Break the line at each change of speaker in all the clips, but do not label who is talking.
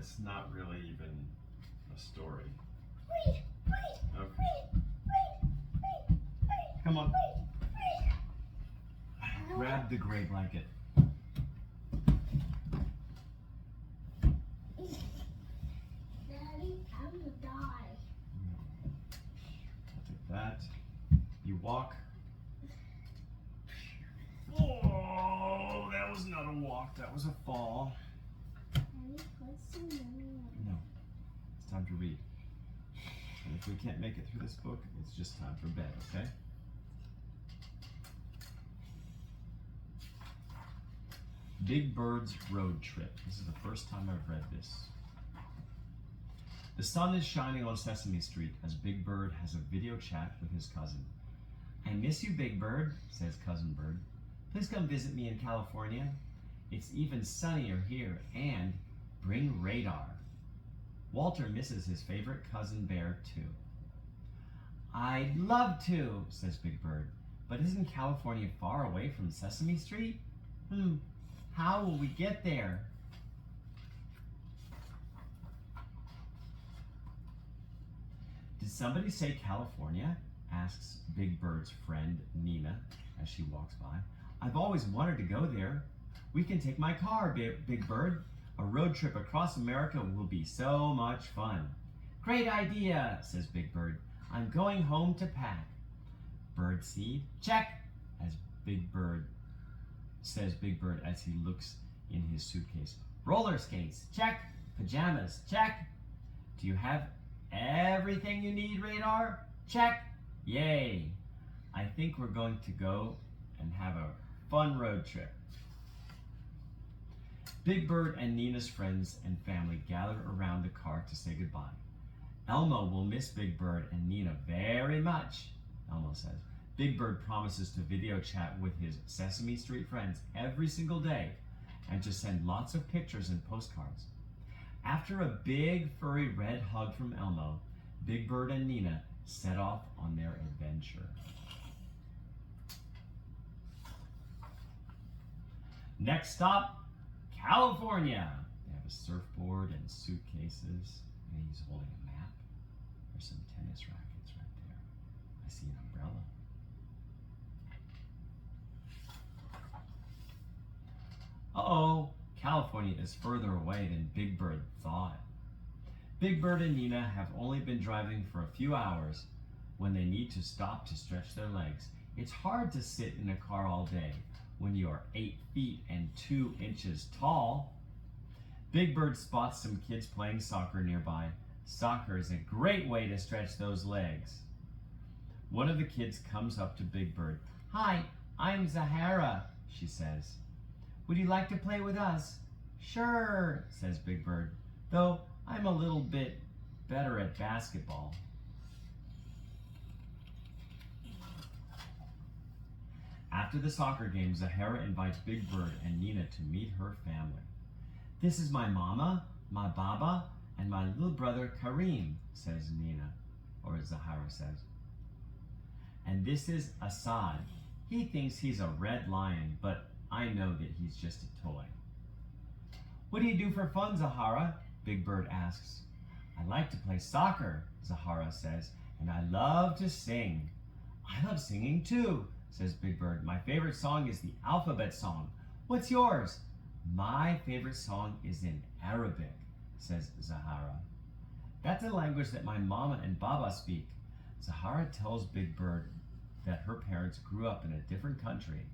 it's not really even a story.
Wait.
Okay. Come on. Grab the gray blanket.
Daddy, I'm gonna die.
I'll take that. You walk. Oh, that was not a walk. That was a fall.
Daddy, put some money on.
No. It's time to read. And if we can't make it through this book, it's just time for bed, okay? Big Bird's Road Trip. This is the first time I've read this. The sun is shining on Sesame Street as Big Bird has a video chat with his cousin. I miss you, Big Bird, says Cousin Bird. Please come visit me in California. It's even sunnier here, and bring radar. Walter misses his favorite cousin bear too. I'd love to, says Big Bird, but isn't California far away from Sesame Street? How will we get there? Did somebody say California? Asks Big Bird's friend Nina as she walks by. I've always wanted to go there. We can take my car, Big Bird. A road trip across America will be so much fun. Great idea, says Big Bird. I'm going home to pack. Birdseed, check, says Big Bird as he looks in his suitcase. Roller skates, check. Pajamas, check. Do you have everything you need, Radar? Check. Yay. I think we're going to go and have a fun road trip. Big Bird and Nina's friends and family gather around the car to say goodbye. Elmo will miss Big Bird and Nina very much, Elmo says. Big Bird promises to video chat with his Sesame Street friends every single day and to send lots of pictures and postcards. After a big furry red hug from Elmo, Big Bird and Nina set off on their adventure. Next stop, California. They have a surfboard and suitcases, and he's holding a map. There's some tennis rackets right there. I see an umbrella. Uh-oh, California is further away than Big Bird thought. Big Bird and Nina have only been driving for a few hours when they need to stop to stretch their legs. It's hard to sit in a car all day when you are 8 feet and 2 inches tall. Big Bird spots some kids playing soccer nearby. Soccer is a great way to stretch those legs. One of the kids comes up to Big Bird. Hi, I'm Zahara, she says. Would you like to play with us? Sure, says Big Bird, though I'm a little bit better at basketball. After the soccer game, Zahara invites Big Bird and Nina to meet her family. This is my mama, my baba, and my little brother Kareem, says Nina, or Zahara says. And this is Assad. He thinks he's a red lion, but I know that he's just a toy. What do you do for fun, Zahara? Big Bird asks. I like to play soccer, Zahara says, and I love to sing. I love singing too, says Big Bird. My favorite song is the alphabet song. What's yours? My favorite song is in Arabic, says Zahara. That's a language that my mama and baba speak. Zahara tells Big Bird that her parents grew up in a different country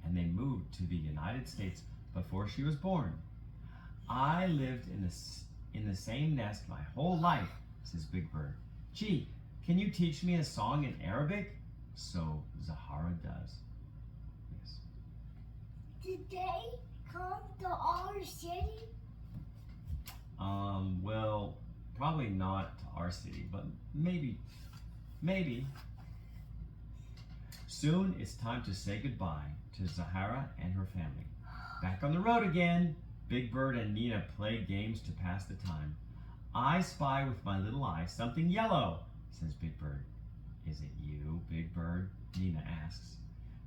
and they moved to the United States before she was born. I lived in the same nest my whole life, says Big Bird. Gee, can you teach me a song in Arabic? So Zahara does. Yes.
Did they come to our city?
Well, probably not to our city, but maybe. Soon it's time to say goodbye to Zahara and her family. Back on the road again, Big Bird and Nina play games to pass the time. I spy with my little eye something yellow, says Big Bird. Is it you, Big Bird? Nina asks.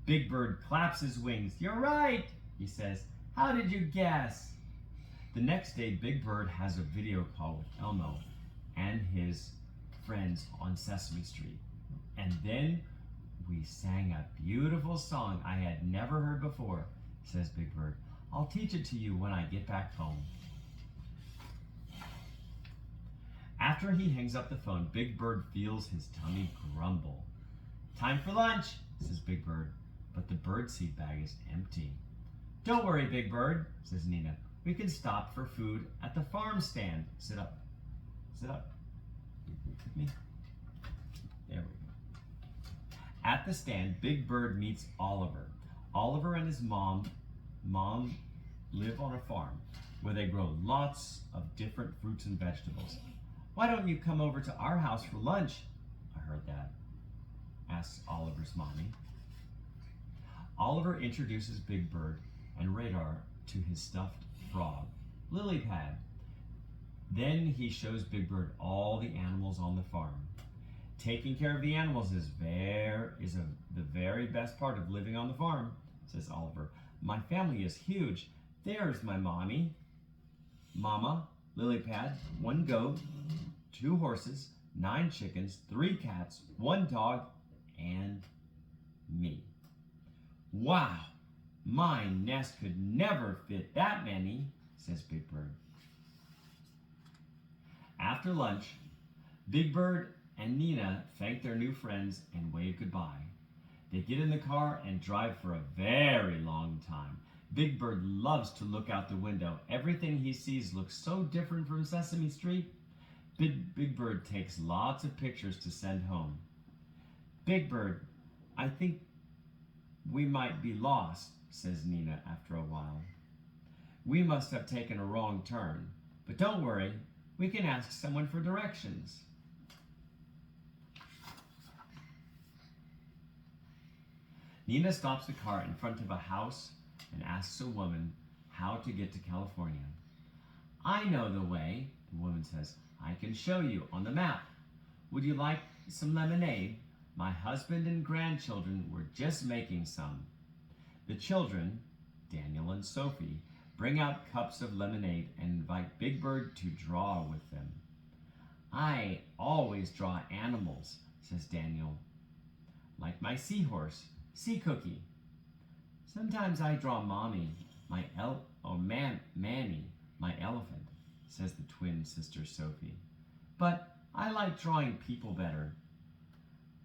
Big Bird claps his wings. You're right, he says. How did you guess? The next day, Big Bird has a video call with Elmo and his friends on Sesame Street. And then we sang a beautiful song I had never heard before, says Big Bird. I'll teach it to you when I get back home. After he hangs up the phone, Big Bird feels his tummy grumble. Time for lunch, says Big Bird, but the birdseed bag is empty. Don't worry, Big Bird, says Nina. We can stop for food at the farm stand. Sit up. Sit up. With me. There we go. At the stand, Big Bird meets Oliver. Oliver and his mom live on a farm where they grow lots of different fruits and vegetables. Why don't you come over to our house for lunch? I heard that, asks Oliver's mommy. Oliver introduces Big Bird and Radar to his stuffed frog, Lilypad. Then he shows Big Bird all the animals on the farm. Taking care of the animals is the very best part of living on the farm, says Oliver. My family is huge. There's my mommy, Mama, Lilypad, 1 goat, 2 horses, 9 chickens, 3 cats, 1 dog, and me. Wow, my nest could never fit that many, says Big Bird. After lunch, Big Bird and Nina thank their new friends and wave goodbye. They get in the car and drive for a very long time. Big Bird loves to look out the window. Everything he sees looks so different from Sesame Street. Big Bird takes lots of pictures to send home. Big Bird, I think we might be lost, says Nina after a while. We must have taken a wrong turn, but don't worry, we can ask someone for directions. Nina stops the car in front of a house and asks a woman how to get to California. I know the way, the woman says. I can show you on the map. Would you like some lemonade? My husband and grandchildren were just making some. The children, Daniel and Sophie, bring out cups of lemonade and invite Big Bird to draw with them. I always draw animals, says Daniel, like my seahorse, Sea Cookie. Sometimes I draw Mommy, Manny, my elephant, says the twin sister Sophie. But I like drawing people better.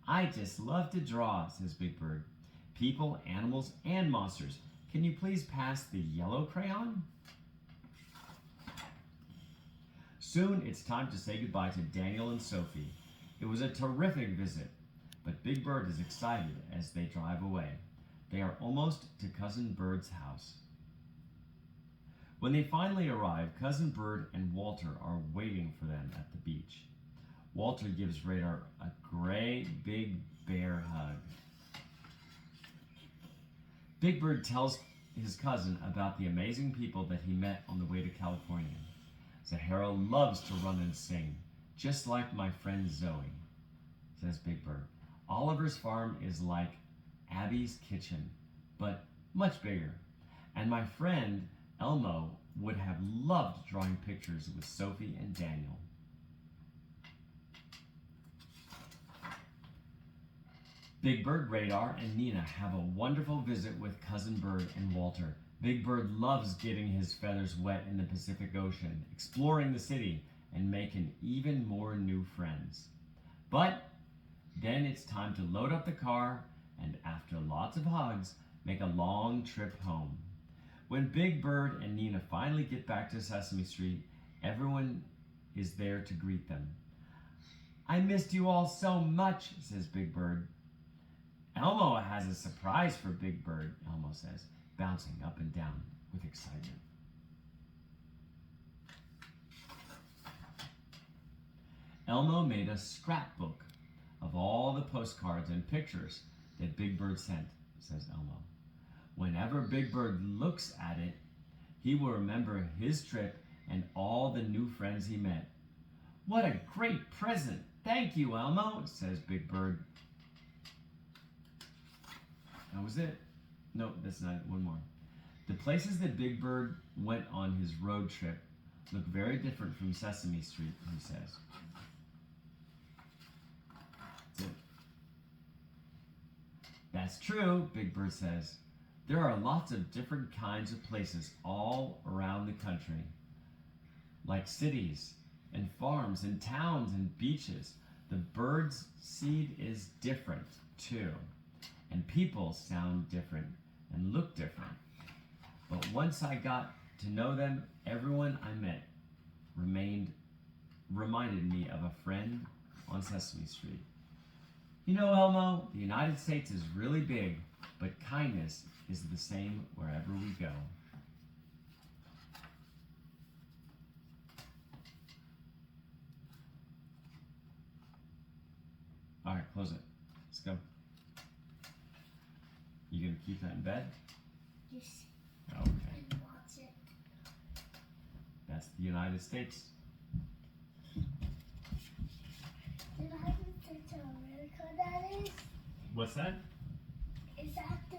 I just love to draw, says Big Bird. People, animals, and monsters. Can you please pass the yellow crayon? Soon it's time to say goodbye to Daniel and Sophie. It was a terrific visit, but Big Bird is excited as they drive away. They are almost to Cousin Bird's house. When they finally arrive, Cousin Bird and Walter are waiting for them at the beach. Walter gives Radar a great big bear hug. Big Bird tells his cousin about the amazing people that he met on the way to California. Zahara loves to run and sing, just like my friend Zoe, says Big Bird. Oliver's farm is like Abby's kitchen, but much bigger. And my friend Elmo would have loved drawing pictures with Sophie and Daniel. Big Bird, Radar, and Nina have a wonderful visit with Cousin Bird and Walter. Big Bird loves getting his feathers wet in the Pacific Ocean, exploring the city, and making even more new friends. But then it's time to load up the car and, after lots of hugs, make a long trip home. When Big Bird and Nina finally get back to Sesame Street, everyone is there to greet them. I missed you all so much, says Big Bird. Elmo has a surprise for Big Bird, Elmo says, bouncing up and down with excitement. Elmo made a scrapbook of all the postcards and pictures that Big Bird sent, says Elmo. Whenever Big Bird looks at it, he will remember his trip and all the new friends he met. What a great present! Thank you, Elmo, says Big Bird. That was it. No, that's not it. One more. The places that Big Bird went on his road trip look very different from Sesame Street, he says. That's it. That's true, Big Bird says. There are lots of different kinds of places all around the country, like cities and farms and towns and beaches. The bird's seed is different too, and people sound different and look different. But once I got to know them, everyone I met reminded me of a friend on Sesame Street. You know, Elmo, the United States is really big, but kindness is the same wherever we go. All right, close it. Let's go. You gonna keep that in bed?
Yes.
Okay.
And watch it.
That's the United States.
The United States of America, that is?
What's that?
Is that the